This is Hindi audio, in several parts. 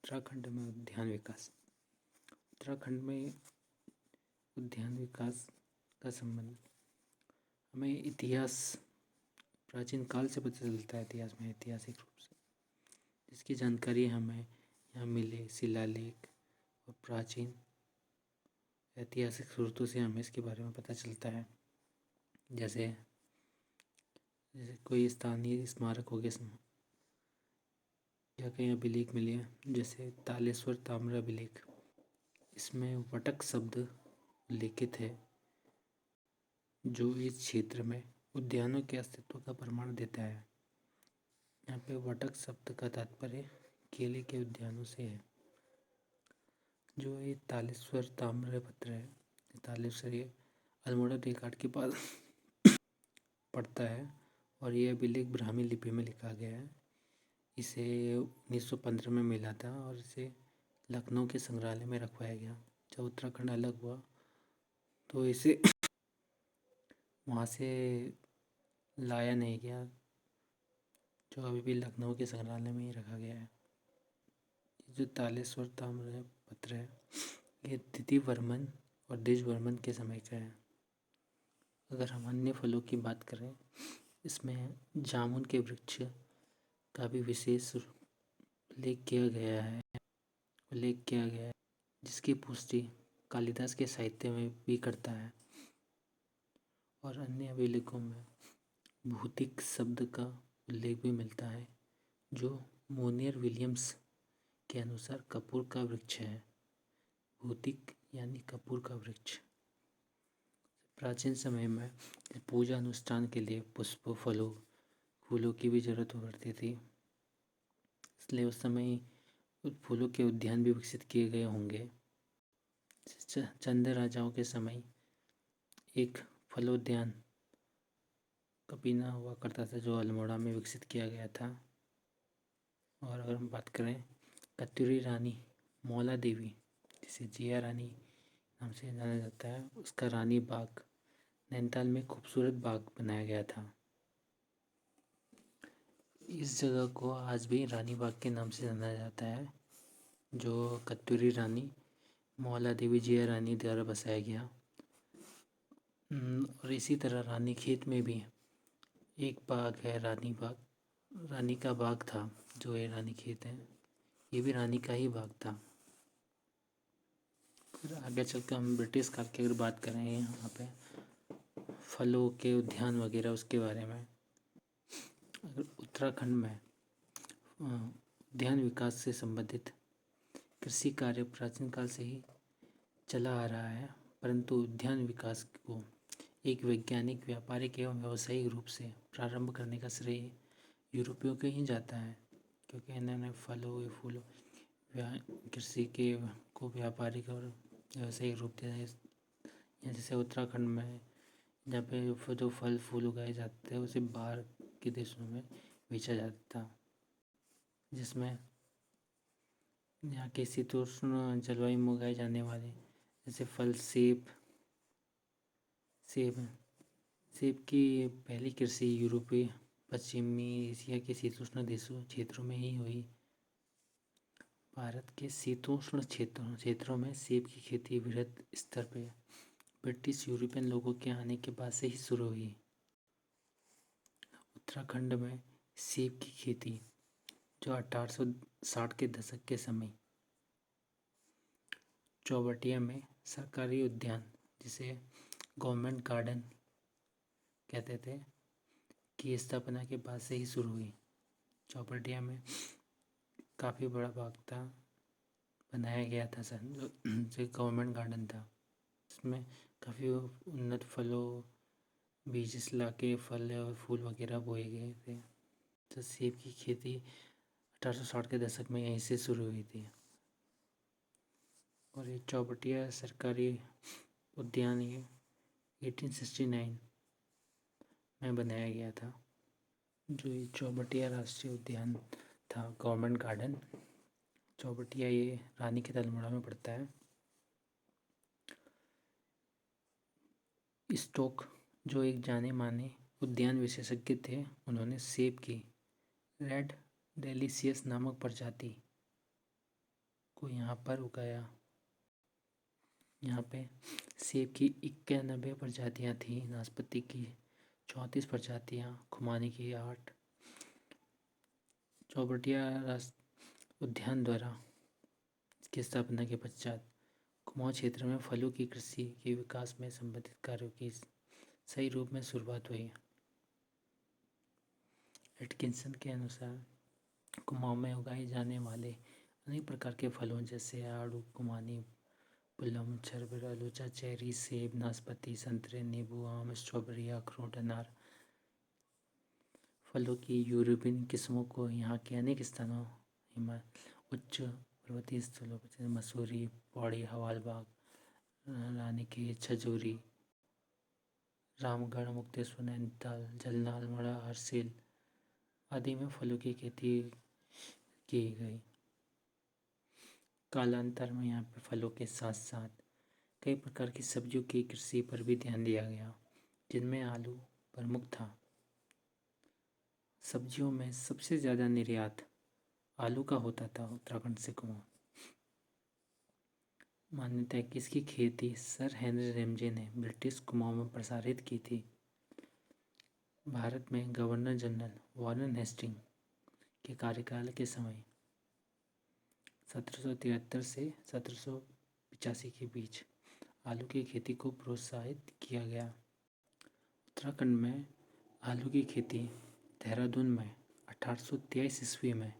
उत्तराखंड में उद्यान विकास। उत्तराखंड में उद्यान विकास का संबंध हमें इतिहास प्राचीन काल से पता चलता है। इतिहास में ऐतिहासिक रूप से जिसकी जानकारी हमें यहाँ मिले शिलालेख और प्राचीन ऐतिहासिक स्रोतों से हमें इसके बारे में पता चलता है। जैसे कोई स्थानीय स्मारक हो गया या कहीं अभिलेख मिले हैं, जैसे तालेश्वर ताम्र अभिलेख। इसमें वटक शब्द उल्लेखित है जो इस क्षेत्र में उद्यानों के अस्तित्व का प्रमाण देता है। यहाँ पे वटक शब्द का तात्पर्य केले के उद्यानों से है। जो ये तालेश्वर ताम्रपत्र है, तालेश्वर ये अल्मोड़ा टेकघाट के पास पड़ता है और ये अभिलेख ब्राह्मी लिपि में लिखा गया है। इसे 1915 में मिला था और इसे लखनऊ के संग्रहालय में रखवाया गया। जब उत्तराखंड अलग हुआ तो इसे वहाँ से लाया नहीं गया, जो अभी भी लखनऊ के संग्रहालय में ही रखा गया है। जो तालेश्वर ताम्र पत्र है ये द्वितीय वर्मन और द्विजवर्मन के समय का है। अगर हम अन्य फलों की बात करें, इसमें जामुन के वृक्ष का भी विशेष उल्लेख किया गया है जिसकी पुष्टि कालिदास के साहित्य में भी करता है। और अन्य अभिलेखों में भूतिक शब्द का उल्लेख भी मिलता है जो मोनियर विलियम्स के अनुसार कपूर का वृक्ष है। भूतिक यानी कपूर का वृक्ष। प्राचीन समय में पूजा अनुष्ठान के लिए पुष्पों फलों फूलों की भी जरूरत पड़ती थी, इसलिए उस समय फूलों के उद्यान भी विकसित किए गए होंगे। चंद राजाओं के समय एक फलोद्यान कपीना हुआ करता था जो अल्मोड़ा में विकसित किया गया था। और अगर हम बात करें कत्यूरी रानी मौला देवी, जिसे जिया रानी नाम से जाना जाता है, उसका रानी बाग नैनीताल में खूबसूरत बाग बनाया गया था। इस जगह को आज भी रानी बाग के नाम से जाना जाता है, जो कत्यूरी रानी मौला देवी जिया रानी द्वारा बसाया गया। और इसी तरह रानी खेत में भी एक बाग है, रानी बाग। रानी का बाग था जो ये रानी खेत है, ये भी रानी का ही बाग था। फिर आगे चल कर हम ब्रिटिश काल की अगर बात करें, यहाँ पे फलों के उद्यान वगैरह उसके बारे में, अगर उत्तराखंड में उद्यान विकास से संबंधित कृषि कार्य प्राचीन काल से ही चला आ रहा है, परंतु उद्यान विकास को एक वैज्ञानिक व्यापारिक एवं व्यावसायिक रूप से प्रारंभ करने का श्रेय यूरोपियों को ही जाता है, क्योंकि इन्होंने फलों फूलों कृषि के को व्यापारिक और व्यावसायिक रूप दिया है। जैसे उत्तराखंड में जहाँ पे जो फल फूल उगाए जाते हैं उसे बाहर के देशों में बेचा जाता था, जिसमें यहाँ के शीतोष्ण जलवायु में उगाए जाने वाले जैसे फल सेब की पहली कृषि यूरोपीय पश्चिमी एशिया के शीतोष्ण देशों क्षेत्रों में ही हुई। भारत के शीतोष्ण क्षेत्रों में सेब की खेती वृहद स्तर पर ब्रिटिश यूरोपियन लोगों के आने के बाद से ही शुरू हुई। उत्तराखंड में सेब की खेती जो 1860 के दशक के समय चौबटिया में सरकारी उद्यान, जिसे गवर्नमेंट गार्डन कहते थे, की स्थापना के बाद से ही शुरू हुई। चौबटिया में काफ़ी बड़ा बाग था, बनाया गया था जो गवर्नमेंट गार्डन था। इसमें काफ़ी उन्नत फलों बीज लाके फल और फूल वगैरह बोए गए थे। तो सेब की खेती 1860 के दशक में यहीं से शुरू हुई थी। और ये चौबटिया सरकारी उद्यान ये 1869 में बनाया गया था। जो ये चौबटिया राष्ट्रीय उद्यान था, गवर्नमेंट गार्डन चौबटिया, ये रानी के अल्मोड़ा में पड़ता है। स्टोक जो एक जाने माने उद्यान विशेषज्ञ थे, उन्होंने सेब की रेड डेलिशियस नामक प्रजाति को यहाँ पर उगाया। यहाँ पे सेब की 91 प्रजातियाँ थी, नाशपाती की 34 प्रजातियाँ, खुमानी की 8। चौबटिया राष्ट्रीय उद्यान द्वारा की स्थापना के पश्चात कुमाऊं क्षेत्र में फलों की कृषि के विकास में संबंधित कार्यों की सही रूप में शुरुआत हुई। एटकिंसन के अनुसार कुमाऊं में उगाए जाने वाले अनेक प्रकार के फलों जैसे आड़ू, कुमानी, पुलम, छरबरा, लोचा, चेरी, सेब, नाशपाती, संतरे, नींबू, आम, स्ट्रॉबेरी, अखरोट, अनार फलों की यूरोपियन किस्मों को यहाँ के अनेक स्थानों उच्च पर्वतीय स्थलों जैसे मसूरी, पौड़ी, हवालबाग, रानीखेत, छजौरी, रामगढ़, मुक्तेश्वर, नैनीताल, जलनाल, मड़ा, हरसिल आदि में फलों की खेती की गई। कालांतर में यहाँ पे फलों के साथ साथ कई प्रकार की सब्जियों की कृषि पर भी ध्यान दिया गया, जिनमें आलू प्रमुख था। सब्जियों में सबसे ज़्यादा निर्यात आलू का होता था उत्तराखंड से कुमाऊं। मान्यता है कि इसकी खेती सर हेनरी रेमजे ने ब्रिटिश कुमाऊं में प्रसारित की थी। भारत में गवर्नर जनरल वॉरेन हेस्टिंग के कार्यकाल के समय 1773 से 1785 के बीच आलू की खेती को प्रोत्साहित किया गया। उत्तराखंड में आलू की खेती देहरादून में 1823 ईस्वी में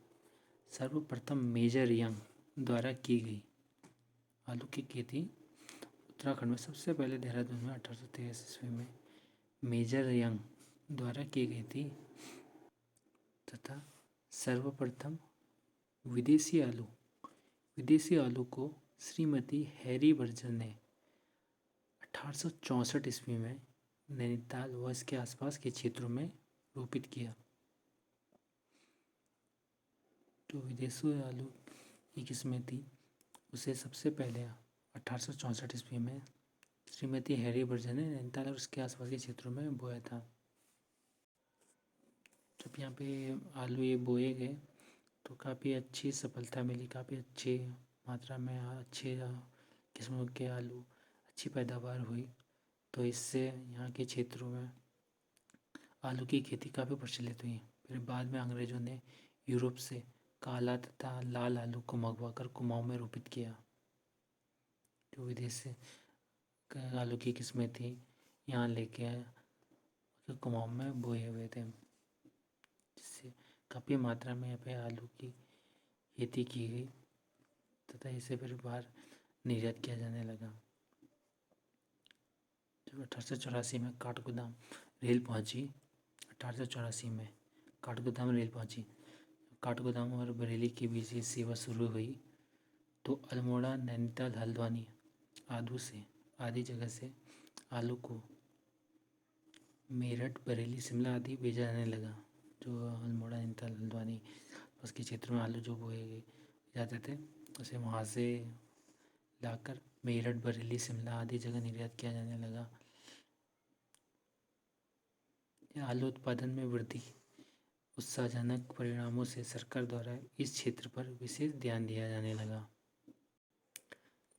सर्वप्रथम मेजर यंग द्वारा की गई। आलू की खेती उत्तराखंड में सबसे पहले देहरादून में 1823 ईस्वी में मेजर यंग द्वारा की गई थी तथा सर्वप्रथम विदेशी आलू को श्रीमती हैरी बर्जर ने 1864 ईस्वी में नैनीताल व इसके आसपास के क्षेत्रों में रोपित किया। तो विदेशी आलू की किस्में थी, उसे सबसे पहले 1864 ईस्वी में श्रीमती हैरी बर्जर ने नैनीताल और उसके आसपास के क्षेत्रों में बोया था। जब यहाँ पे आलू ये बोए गए तो काफ़ी अच्छी सफलता मिली, काफ़ी अच्छी मात्रा में अच्छे किस्मों के आलू अच्छी पैदावार हुई। तो इससे यहाँ के क्षेत्रों में आलू की खेती काफ़ी प्रचलित हुई। फिर बाद में अंग्रेज़ों ने यूरोप से काला तथा लाल आलू को मंगवा कर कुमाऊं में रोपित किया। जो विदेश से आलू की किस्में थी यहाँ लेके आए कुमाऊं में बोए हुए थे, जिससे काफ़ी मात्रा में यहाँ पे आलू की खेती की गई तथा इसे फिर बाहर निर्यात किया जाने लगा। जब 1884 में काठगोदाम रेल पहुंची, 1884 में काठगोदाम रेल पहुंची, काठगोदाम और बरेली के बीच ये सेवा शुरू हुई तो अल्मोड़ा, नैनीताल, हल्द्वानी आदि जगह से आलू को मेरठ, बरेली, शिमला आदि भेजा जाने लगा। जो अल्मोड़ा, नैनीताल, हल्द्वानी उसके क्षेत्र में आलू जो बोए जाते थे उसे वहाँ से लाकर मेरठ, बरेली, शिमला आदि जगह निर्यात किया जाने लगा। आलू उत्पादन में वृद्धि उत्साहजनक परिणामों से सरकार द्वारा इस क्षेत्र पर विशेष ध्यान दिया जाने लगा।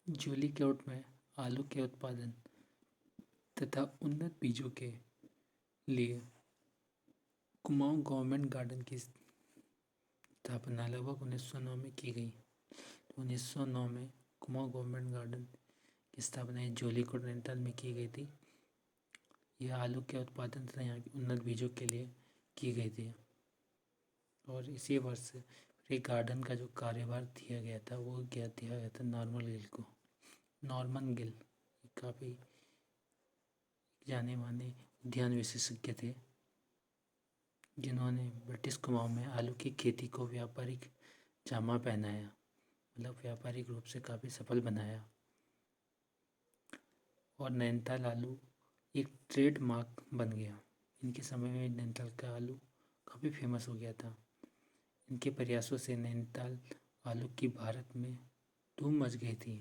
जोलीकोट में आलू के उत्पादन तथा उन्नत बीजों के लिए कुमाऊं गवर्नमेंट गार्डन की स्थापना लगभग 1909 में की गई। 1909 में कुमाऊं गवर्नमेंट गार्डन की स्थापना जोलीकोट, नैनीताल में की गई थी। यह आलू के उत्पादन तथा यहाँ के उन्नत बीजों के लिए की गई थी। और इसी वर्ष एक गार्डन का जो कार्यभार दिया गया था वो दिया गया था नॉर्मन गिल को। नॉर्मन गिल काफ़ी जाने माने उद्यान विशेषज्ञ थे, जिन्होंने ब्रिटिश कुमाऊं में आलू की खेती को व्यापारिक जामा पहनाया, मतलब व्यापारिक रूप से काफ़ी सफल बनाया। और नैनीताल आलू एक ट्रेडमार्क बन गया। इनके समय में नैनीताल का आलू काफ़ी फेमस हो गया था। इनके प्रयासों से नैनीताल आलू की भारत में धूम मच गई थी।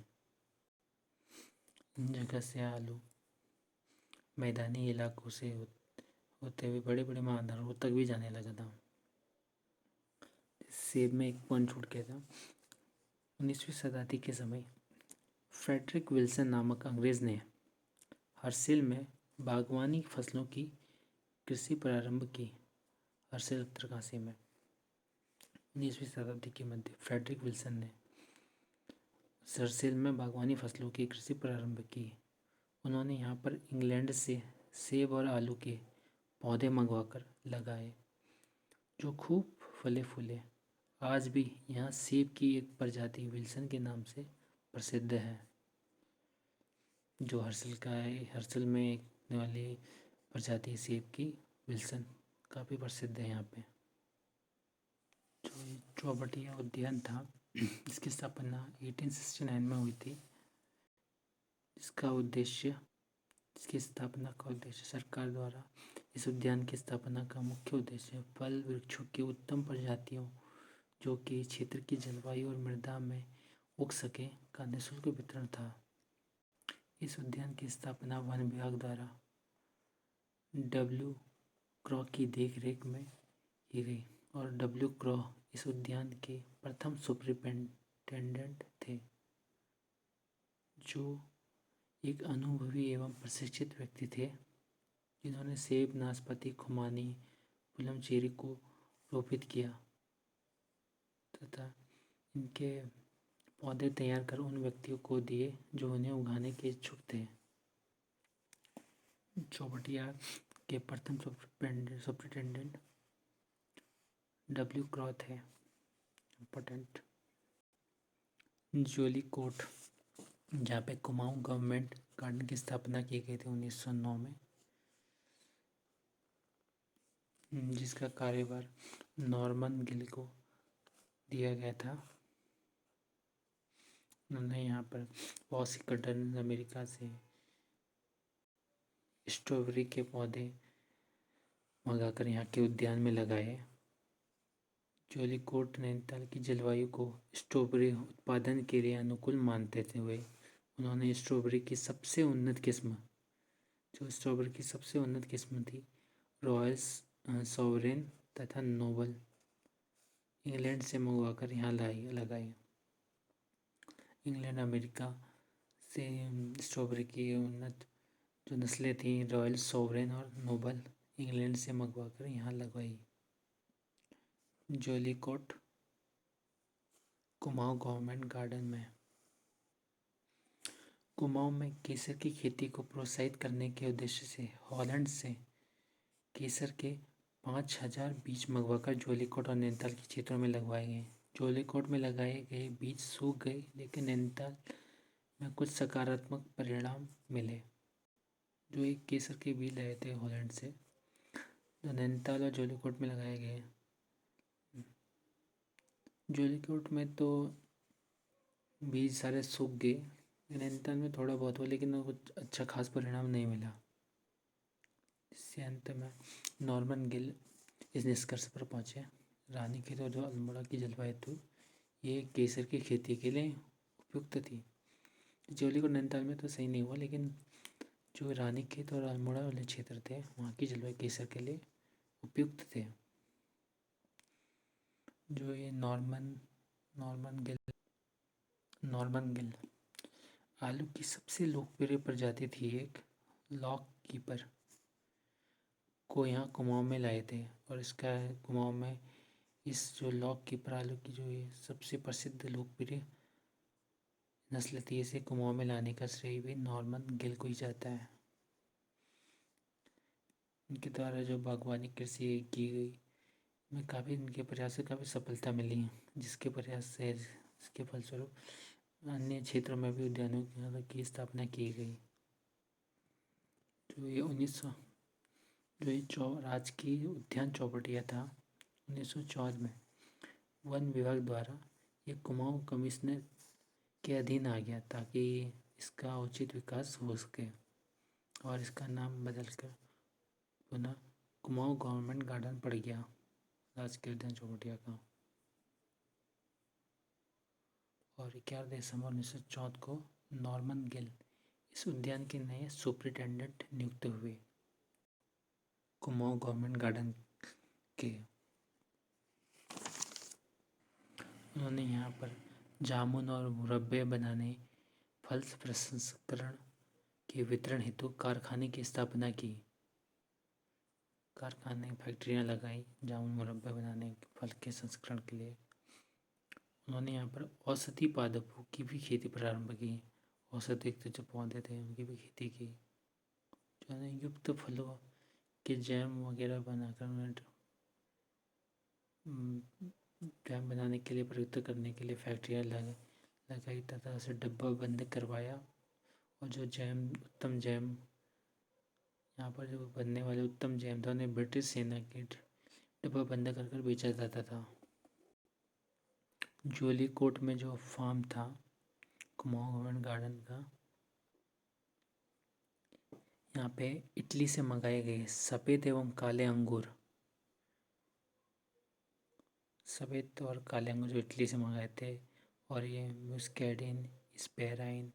इन जगह से आलू मैदानी इलाकों से होते हुए बड़े बड़े महानगरों तक भी जाने लगा था। सेब में एक पॉइंट छूट गया था, 19वीं शताब्दी के समय फ्रेडरिक विल्सन नामक अंग्रेज ने हर्सिल में बागवानी फसलों की कृषि प्रारंभ की। हर्सिल उत्तरकाशी में 19वीं शताब्दी के मध्य फ्रेडरिक विल्सन ने हर्सिल में बागवानी फसलों की कृषि प्रारंभ की। उन्होंने यहाँ पर इंग्लैंड से सेब और आलू के पौधे मंगवाकर लगाए जो खूब फले फूले। आज भी यहाँ सेब की एक प्रजाति विल्सन के नाम से प्रसिद्ध है, जो हर्सिल का है। हर्सिल में एक वाली प्रजाति सेब की विल्सन काफ़ी प्रसिद्ध है यहाँ पे। जो ये चौबटिया उद्यान था इसकी स्थापना 1869 में हुई थी। इसकी स्थापना का उद्देश्य सरकार द्वारा इस उद्यान की स्थापना का मुख्य उद्देश्य फल वृक्षों की उत्तम प्रजातियों जो कि क्षेत्र की जलवायु और मृदा में उग सके का निःशुल्क वितरण था। इस उद्यान की स्थापना वन विभाग द्वारा डब्ल्यू क्रॉ की देखरेख में की गई और डब्ल्यू क्रॉ इस उद्यान के प्रथम सुपरिटेंडेंट थे, जो एक अनुभवी एवं प्रशिक्षित व्यक्ति थे जिन्होंने सेब, नाशपाती, खुमानी, पुलम चेरी को रोपित किया तथा इनके पौधे तैयार कर उन व्यक्तियों को दिए जो उन्हें उगाने के इच्छुक थे। चौबटिया के प्रथम सुपरिटेंडेंट डब्ल्यू क्रॉ थे। इम्पोर्टेंट जोलीकोट, जहाँ पे कुमाऊं गवर्नमेंट गार्डन की स्थापना की गई थी 1909 में, जिसका कार्यभार नॉर्मन गिल को दिया गया था। उन्होंने यहाँ पर बहुत सी कटन अमेरिका से स्ट्रॉबेरी के पौधे मंगाकर यहाँ के उद्यान में लगाए। जोलीकोट नैनीताल की जलवायु को स्ट्रॉबेरी उत्पादन के लिए अनुकूल मानते हुए उन्होंने स्ट्रॉबेरी की सबसे उन्नत किस्म थी रॉयल सॉवरेन तथा नोबल इंग्लैंड से मंगवाकर यहाँ लगाई। इंग्लैंड अमेरिका से स्ट्रॉबेरी की उन्नत जो नस्लें थीं रॉयल सॉवरेन और नोबल इंग्लैंड से मंगवाकर यहाँ लगवाई। जोलीकोट कुमाऊं गवर्नमेंट गार्डन में कुमाऊं में केसर की खेती को प्रोत्साहित करने के उद्देश्य से हॉलैंड से केसर के 5000 बीज मंगवाकर जोलीकोट और नैनीताल के क्षेत्रों में लगवाए गए। जोलीकोट में लगाए गए बीज सूख गए, लेकिन नैनीताल में कुछ सकारात्मक परिणाम मिले। जो एक केसर के बीज लाए थे हॉलैंड से, जो नैनीताल और जोलीकोट में लगाए गए। जोलीकोट में तो बीज सारे सूख गए, नैनीताल में थोड़ा बहुत हुआ, लेकिन कुछ अच्छा खास परिणाम नहीं मिला। इससे अंत में नॉर्मन गिल इस निष्कर्ष पर पहुँचे रानीखेत और जो अल्मोड़ा की जलवायु थी ये केसर की खेती के लिए उपयुक्त थी। जोलीकोट नैनीताल में तो सही नहीं हुआ, लेकिन जो रानीखेत और अल्मोड़ा वाले क्षेत्र थे वहाँ की जलवायु केसर के लिए उपयुक्त थे। जो ये नॉर्मन गिल आलू की सबसे लोकप्रिय प्रजाति थी, एक लॉक कीपर को यहाँ कुमाऊं में लाए थे और इसका कुमाऊं में इस जो लॉक कीपर आलू की जो ये सबसे प्रसिद्ध लोकप्रिय नस्ल थी, इसे कुमाऊं में लाने का श्रेय भी नॉर्मन गिल को ही जाता है। इनके द्वारा जो बागवानी कृषि की गई में काफ़ी इनके प्रयास से काफ़ी सफलता मिली, जिसके प्रयास से इसके फलस्वरूप अन्य क्षेत्रों में भी उद्यानों की स्थापना की गई। जो ये राजकीय उद्यान चौबटिया था 1914 में वन विभाग द्वारा ये कुमाऊं कमिश्नर के अधीन आ गया, ताकि इसका उचित विकास हो सके और इसका नाम बदलकर पुनः कुमाऊं गवर्नमेंट गार्डन पड़ गया राजकीय उद्यान चौबटिया का। और 11 दिसंबर 1914 को नॉर्मन गिल इस उद्यान के नए सुपरिटेंडेंट नियुक्त हुए कुमाऊं गवर्नमेंट गार्डन के। उन्होंने यहाँ पर जामुन और मुरब्बे बनाने, फल प्रसंस्करण के वितरण हेतु कारखाने की स्थापना की। कारखाने, फैक्ट्रियाँ लगाई जामुन मुरब्बे बनाने, फल के संस्करण के लिए। उन्होंने यहाँ पर औषधि पादपों की भी खेती प्रारंभ की। औषधि जो पौधे थे उनकी भी खेती की। जो है युक्त फलों के जैम वगैरह बनाकर उन्होंने जैम बनाने के लिए, प्रयुक्त करने के लिए फैक्ट्रियाँ लगाई तथा उसे डब्बा बंद करवाया। और जो जैम, उत्तम जैम, यहाँ पर जो बनने वाले उत्तम जैम था उन्हें ब्रिटिश सेना के डब्बा बंद कर कर बेचा जाता था। ज्वेलीकोट में जो फार्म था कुमाऊं गवर्नमेंट गार्डन का, यहाँ पे इटली से मंगाए गए सफ़ेद एवं काले अंगूर, सफ़ेद और काले अंगूर जो इटली से मंगाए थे, और ये मुस्कैडिन, स्पेराइन,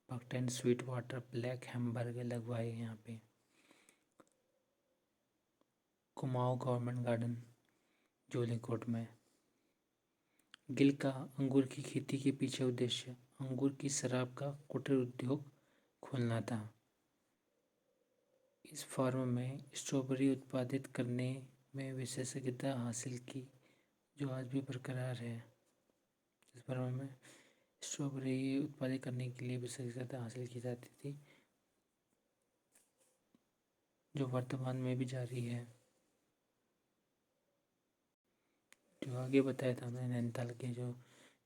पकटेन, स्वीट वाटर, ब्लैक हैम्बर्ग लगवाए यहाँ पे कुमाऊं गवर्नमेंट गार्डन ज्वेलीकोट में। गिल का अंगूर की खेती के पीछे उद्देश्य अंगूर की शराब का कुटीर उद्योग खोलना था। इस फार्म में स्ट्रॉबेरी उत्पादित करने में विशेषज्ञता हासिल की, जो आज भी बरकरार है। इस फार्म में स्ट्रॉबेरी उत्पादित करने के लिए विशेषज्ञता हासिल की जाती थी, जो वर्तमान में भी जारी है। जो आगे बताया था हमने नैनीताल के जो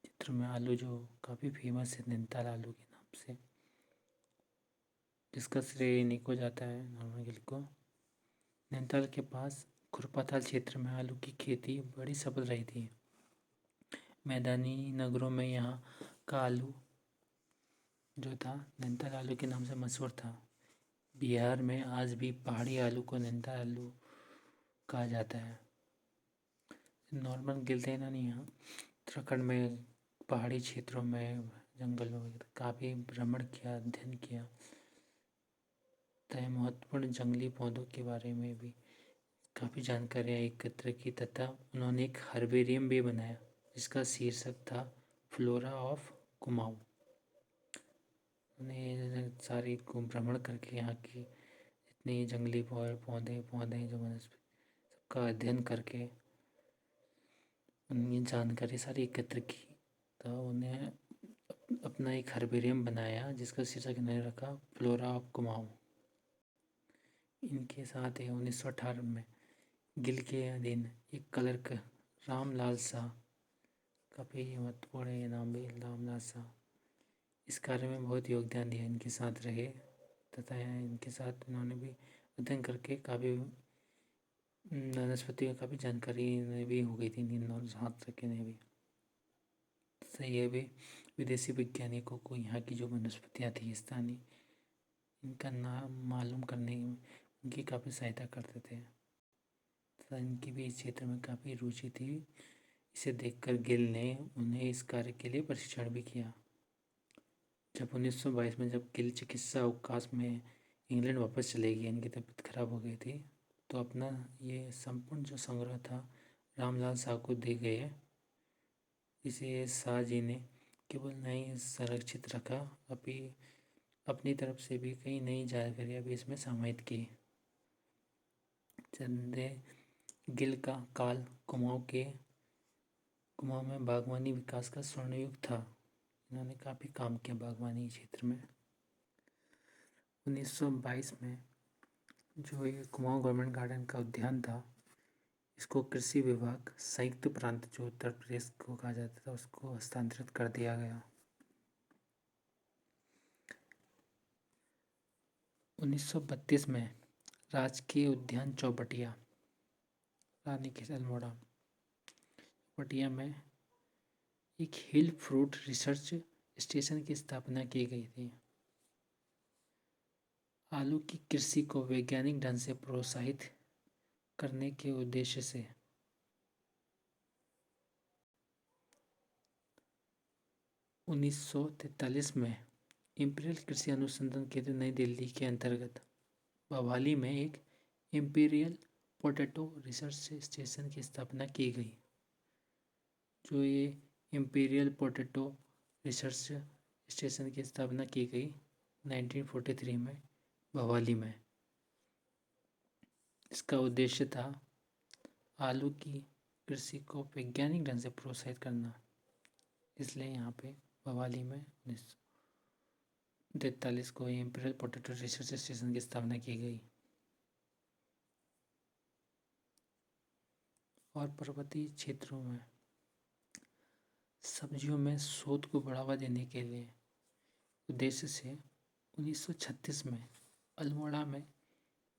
चित्र में आलू जो काफ़ी फेमस है नैनीताल आलू के नाम से, जिसका श्रेय इन्हीं को जाता है, नॉर्मन गिल को। नैनीताल के पास खुरपाताल क्षेत्र में आलू की खेती बड़ी सफल रही थी। मैदानी नगरों में यहाँ का आलू जो था नैनीताल आलू के नाम से मशहूर था। बिहार में आज भी पहाड़ी आलू को नैनीताल आलू कहा जाता है। नॉर्मन गिल थे ना, यहाँ उत्तराखंड में पहाड़ी क्षेत्रों में, जंगलों में काफ़ी भ्रमण किया, अध्ययन किया तथा महत्वपूर्ण जंगली पौधों के बारे में भी काफ़ी जानकारियाँ एकत्र की, तथा उन्होंने एक हर्बेरियम भी बनाया जिसका शीर्षक था फ्लोरा ऑफ कुमाऊं। उन्हें सारी भ्रमण करके यहाँ की जितनी जंगली पौधे जो वनस्पति सबका अध्ययन करके उनकी जानकारी सारी एकत्र की, तो उन्हें अपना एक हर्बेरियम बनाया जिसका शीर्षक इन्होंने रखा फ्लोरा ऑफ कुमाऊं। इनके साथ ही 1918 में गिल के अधीन एक क्लर्क रामलाल शाह, काफ़ी महत्वपूर्ण है ये नाम भी, रामलाल शाह, इस कार्य में बहुत योगदान दिया, इनके साथ रहे तथा इनके साथ इन्होंने भी अध्ययन करके काफ़ी वनस्पति का काफ़ी जानकारी भी हो गई थी इन हाथ तक ने भी। सही है भी विदेशी वैज्ञानिकों को यहाँ की जो वनस्पतियाँ थी स्थानीय, इनका नाम मालूम करने में उनकी काफ़ी सहायता करते थे तथा इनकी भी इस क्षेत्र में काफ़ी रुचि थी। इसे देखकर गिल ने उन्हें इस कार्य के लिए प्रशिक्षण भी किया। जब 1922 में जब गिल चिकित्सा अवकाश में इंग्लैंड वापस चले गए, इनकी तबीयत खराब हो गई थी, तो अपना ये संपूर्ण जो संग्रह था रामलाल शाह को दे गए। इसे शाह जी ने केवल नहीं संरक्षित रखा, अभी अपनी तरफ से भी कई नई जानकारियाँ भी इसमें समाहित की। चंदे गिल का काल कुमाऊं में बागवानी विकास का स्वर्ण युग था। इन्होंने काफ़ी काम किया बागवानी क्षेत्र में। 1922 में जो ये कुमाऊं गवर्नमेंट गार्डन का उद्यान था, इसको कृषि विभाग संयुक्त प्रांत जो उत्तर प्रदेश को कहा जाता था उसको हस्तांतरित कर दिया गया। 1932 में राजकीय उद्यान चौपटिया, रानी की अल्मोड़ा चौपटिया में एक हिल फ्रूट रिसर्च स्टेशन की स्थापना की गई थी। आलू की कृषि को वैज्ञानिक ढंग से प्रोत्साहित करने के उद्देश्य से 1943 में इंपीरियल कृषि अनुसंधान केंद्र नई दिल्ली के अंतर्गत बवाली में एक इंपीरियल पोटैटो रिसर्च स्टेशन की स्थापना की गई। जो ये इम्पीरियल पोटैटो रिसर्च स्टेशन की स्थापना की गई 1943 में भवाली में। इसका उद्देश्य था आलू की कृषि को वैज्ञानिक ढंग से प्रोत्साहित करना, इसलिए यहाँ पे भवाली में 1943 को इम्पीरियल पोटैटो रिसर्च स्टेशन की स्थापना की गई। और पर्वतीय क्षेत्रों में सब्जियों में शोध को बढ़ावा देने के लिए उद्देश्य से 1936 में अल्मोड़ा में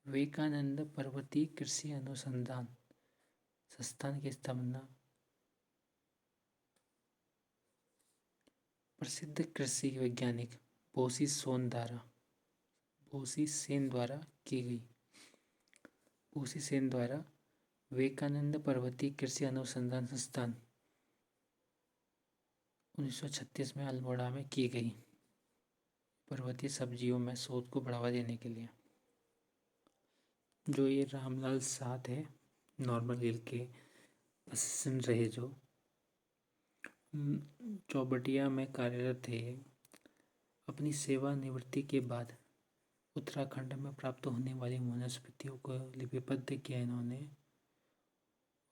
विवेकानंद पर्वतीय कृषि अनुसंधान संस्थान की स्थापना प्रसिद्ध कृषि वैज्ञानिक बोसी सेन द्वारा की गई। बोसी सेन द्वारा विवेकानंद पर्वतीय कृषि अनुसंधान संस्थान 1936 में अल्मोड़ा में की गई, पर्वतीय सब्जियों में शोध को बढ़ावा देने के लिए। जो ये रामलाल शाह थे, नॉर्मल गिल के असिस्टेंट रहे, जो चौबटिया में कार्यरत थे। अपनी सेवानिवृत्ति के बाद उत्तराखंड में प्राप्त होने वाली वनस्पतियों को लिपिबद्ध किया इन्होंने,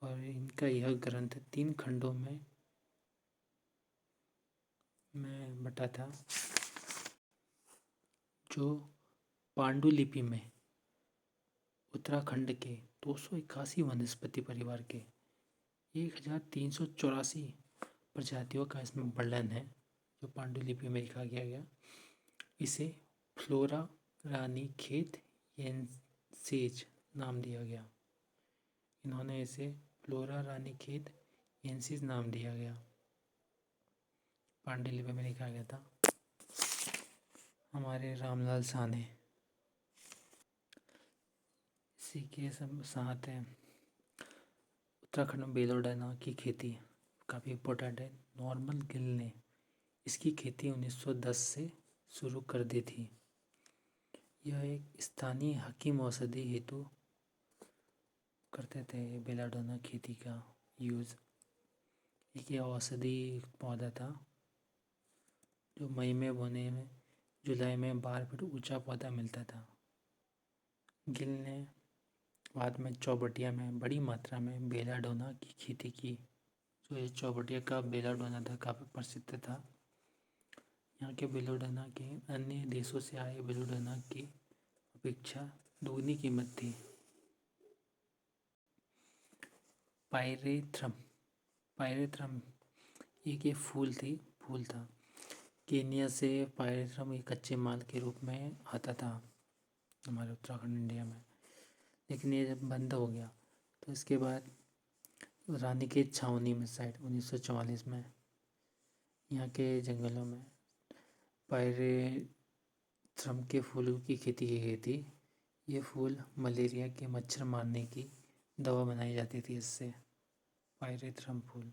और इनका यह ग्रंथ 3 खंडों में बटा था, जो पांडुलिपि में उत्तराखंड के 281 वनस्पति परिवार के 1384 प्रजातियों का इसमें वर्णन है, जो पांडुलिपि में लिखा गया। इसे फ्लोरा रानीखेत येंसीज नाम दिया गया। इन्होंने इसे फ्लोरा रानीखेत येंसीज नाम दिया गया, पांडुलिपि में लिखा गया था हमारे रामलाल शाह ने। इसी के साथ है उत्तराखंड में बेलोडाना की खेती काफ़ी इम्पोर्टेंट है। नॉर्मल गिल ने इसकी खेती 1910 से शुरू कर दी थी। यह एक स्थानीय हकीम औषधि हेतु करते थे बेलाडोना खेती का यूज़। एक औषधि पौधा था जो मई में बोने में जुलाई में 12 फीट ऊंचा पौधा मिलता था। गिल ने बाद में चौबटिया में बड़ी मात्रा में बेलाडोना की खेती की। जो ये चौबटिया का बेलाडोना था काफ़ी प्रसिद्ध था। यहाँ के बेलाडोना की अन्य देशों से आए बेलाडोना की अपेक्षा दोगुनी कीमत थी। पायरेथ्रम एक ये फूल था। केनिया से पायरेथ्रम एक कच्चे माल के रूप में आता था हमारे उत्तराखंड इंडिया में, लेकिन ये जब बंद हो गया तो इसके बाद रानीखेत छावनी में साइड 1944 में यहाँ के जंगलों में पायरेथ्रम के फूलों की खेती की गई थी। ये फूल मलेरिया के मच्छर मारने की दवा बनाई जाती थी इससे, पायरेथ्रम फूल।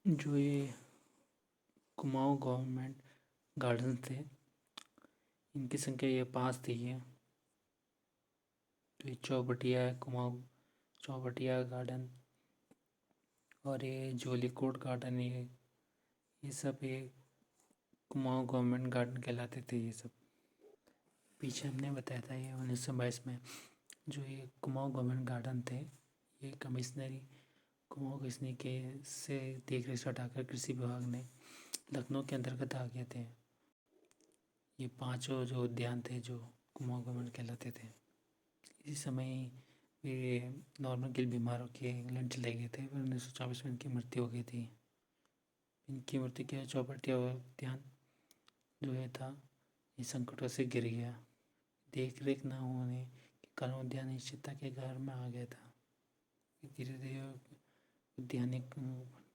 जो ये कुमाऊं गवर्नमेंट गार्डन थे, इनकी संख्या ये 5 थी। ये तो ये चौबटिया कुमाऊं चौबटिया गार्डन और ये जोलीकोट गार्डन, ये सब ये कुमाऊं गवर्नमेंट गार्डन कहलाते थे। ये सब पीछे हमने बताया था ये 1922 में जो ये कुमाऊं गवर्नमेंट गार्डन थे, ये कमिश्नरी कुमाऊं कमिश्नरी के से देख रेख हटाकर कृषि विभाग ने लखनऊ के अंतर्गत आ गए थे। ये 5 जो उद्यान थे जो कुमाऊं गवर्नमेंट कहलाते थे। इसी समय ये नॉर्मल गिल बीमार होकर इंग्लैंड चले गए थे, फिर 1924 में इनकी मृत्यु हो गई थी। इनकी मृत्यु के चौबटिया उद्यान जो है था ये संकटों से गिर गया। देख रेख न होने के कारण उद्यान निश्चितता के घर में आ गया था। धीरे धीरे उद्यानिक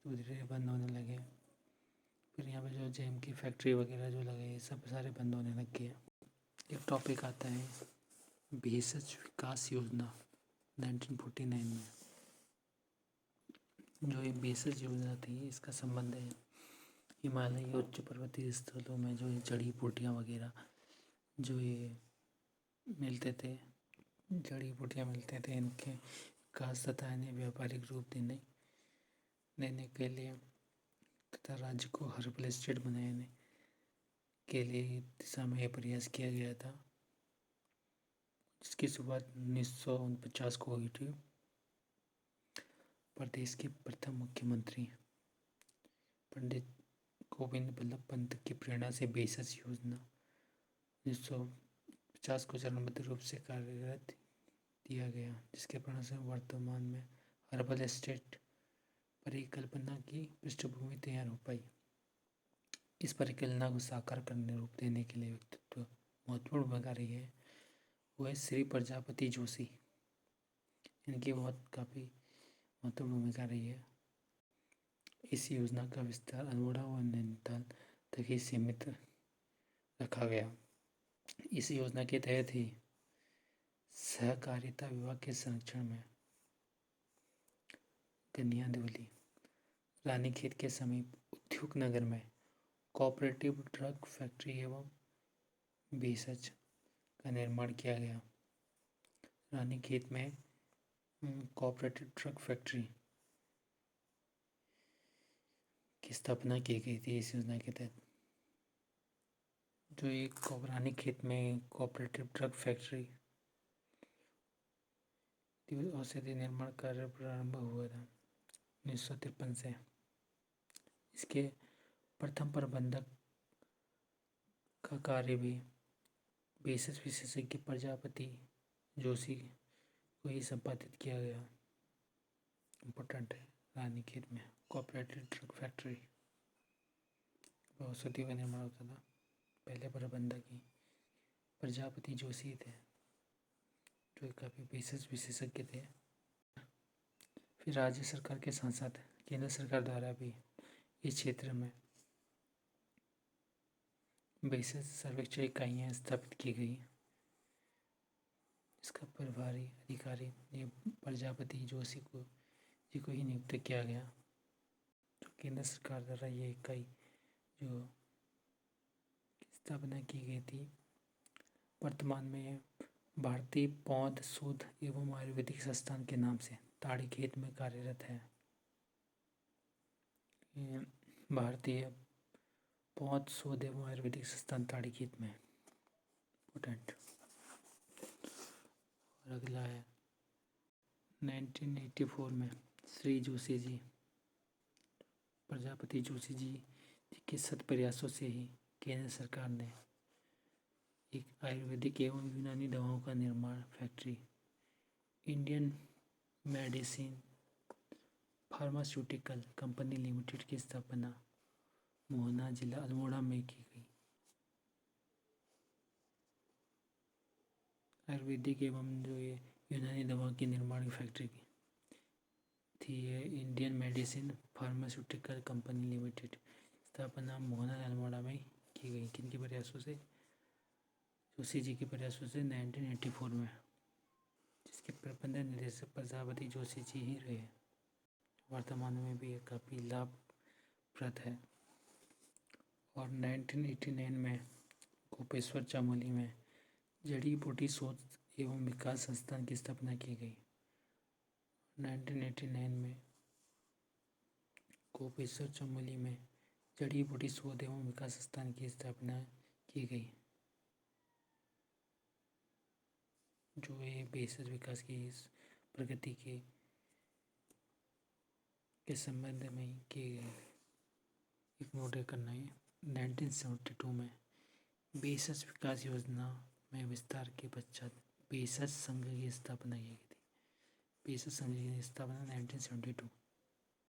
धीरे धीरे बंद होने लगे। फिर यहाँ पे जो जेम की फैक्ट्री वगैरह जो लगे, ये सब सारे बंद होने लग गए। एक टॉपिक आता है भेषज विकास योजना 1949 में। जो ये भेषज योजना थी, इसका संबंध है हिमालयी उच्च पर्वतीय स्थलों में जो ये जड़ी बूटियाँ वगैरह जो ये मिलते थे, जड़ी बूटियाँ मिलते थे, इनके विकास तथा इन्हें व्यापारिक रूप देने देने के लिए तथा राज्य को हर्बल स्टेट बनाने के लिए दिशा में यह प्रयास किया गया था, जिसकी शुरुआत 1949 को हुई थी। प्रदेश के प्रथम मुख्यमंत्री पंडित गोविंद बल्लभ पंत की प्रेरणा से बेसस योजना 1950 को चरणबद्ध रूप से कार्यरत दिया गया, जिसके परिणामस्वरूप वर्तमान में हर्बल एस्टेट परिकल्पना की पृष्ठभूमि तैयार हो पाई। इस परिकल्पना को साकार करने रूप देने के लिए व्यक्तित्व महत्वपूर्ण भूमिका रही है, वो है श्री प्रजापति जोशी। इनकी बहुत काफ़ी महत्वपूर्ण भूमिका रही है। इस योजना का विस्तार अल्मोड़ा और नैनीताल तक ही सीमित रखा गया। इस योजना के तहत ही सहकारिता विभाग के संरक्षण में कन्यादेवली रानीखेत के समीप उद्योग नगर में कोऑपरेटिव ड्रग फैक्ट्री एवं भेषज का निर्माण किया गया। रानीखेत में कोऑपरेटिव ड्रग फैक्ट्री की स्थापना की गई थी इस योजना के तहत। जो एक रानीखेत में कोऑपरेटिव ड्रग फैक्ट्री औषधि निर्माण कार्य प्रारंभ हुआ था 1953 से। इसके प्रथम प्रबंधक का कार्य भी भेषज विशेषज्ञ प्रजापति जोशी को ही संपादित किया गया। इम्पोर्टेंट है, रानीखेत में कोऑपरेटिव ड्रग फैक्ट्री औषधि का निर्माण होता था। पहले प्रबंधक ही प्रजापति जोशी थे, जो काफ़ी भेषज विशेषज्ञ थे। फिर राज्य सरकार के साथ साथ केंद्र सरकार द्वारा भी इस क्षेत्र में भेषज सर्वेक्षण इकाइयाँ स्थापित की गई। इसका प्रभारी अधिकारी ये प्रजापति जोशी जी को ही नियुक्त किया गया। तो केंद्र सरकार द्वारा ये इकाई जो स्थापना की गई थी, वर्तमान में भारतीय पौध शोध एवं आयुर्वेदिक संस्थान के नाम से ताड़ीखेत में कार्यरत है। भारतीय पौध शोध एवं आयुर्वेदिक संस्थान ताड़ीखेत में इम्पोर्टेंट। और अगला है 1984 में श्री जोशी जी प्रजापति जोशी जी के सत प्रयासों से ही केंद्र सरकार ने एक आयुर्वेदिक एवं यूनानी दवाओं का निर्माण factory Indian medicine pharmaceutical company limited की स्थापना मोहना जिला अल्मोड़ा में की गई। आयुर्वेदिक एवं जो ये यूनानी दवा की निर्माण की फैक्ट्री की थी, ये Indian medicine pharmaceutical company limited स्थापना मोहना अल्मोड़ा में की गई। किनके प्रयासों से? जोशी जी के प्रयासों से 1984 में, जिसके प्रबंधन निदेशक प्रजापति जोशी जी ही रहे। वर्तमान में भी काफ़ी लाभप्रद है। और 1989 में गोपेश्वर चामोली में जड़ी बूटी शोध एवं विकास संस्थान की स्थापना की गई। 1989 में गोपेश्वर चामोली में जड़ी बूटी शोध एवं विकास संस्थान की स्थापना की गई, जो ये भेषज विकास की प्रगति के संबंध में किए गए। एक नोट करना है, 1972 में भेषज विकास योजना में विस्तार के पश्चात भेषज संघ की स्थापना की गई थी। भेषज संघ की स्थापना 1972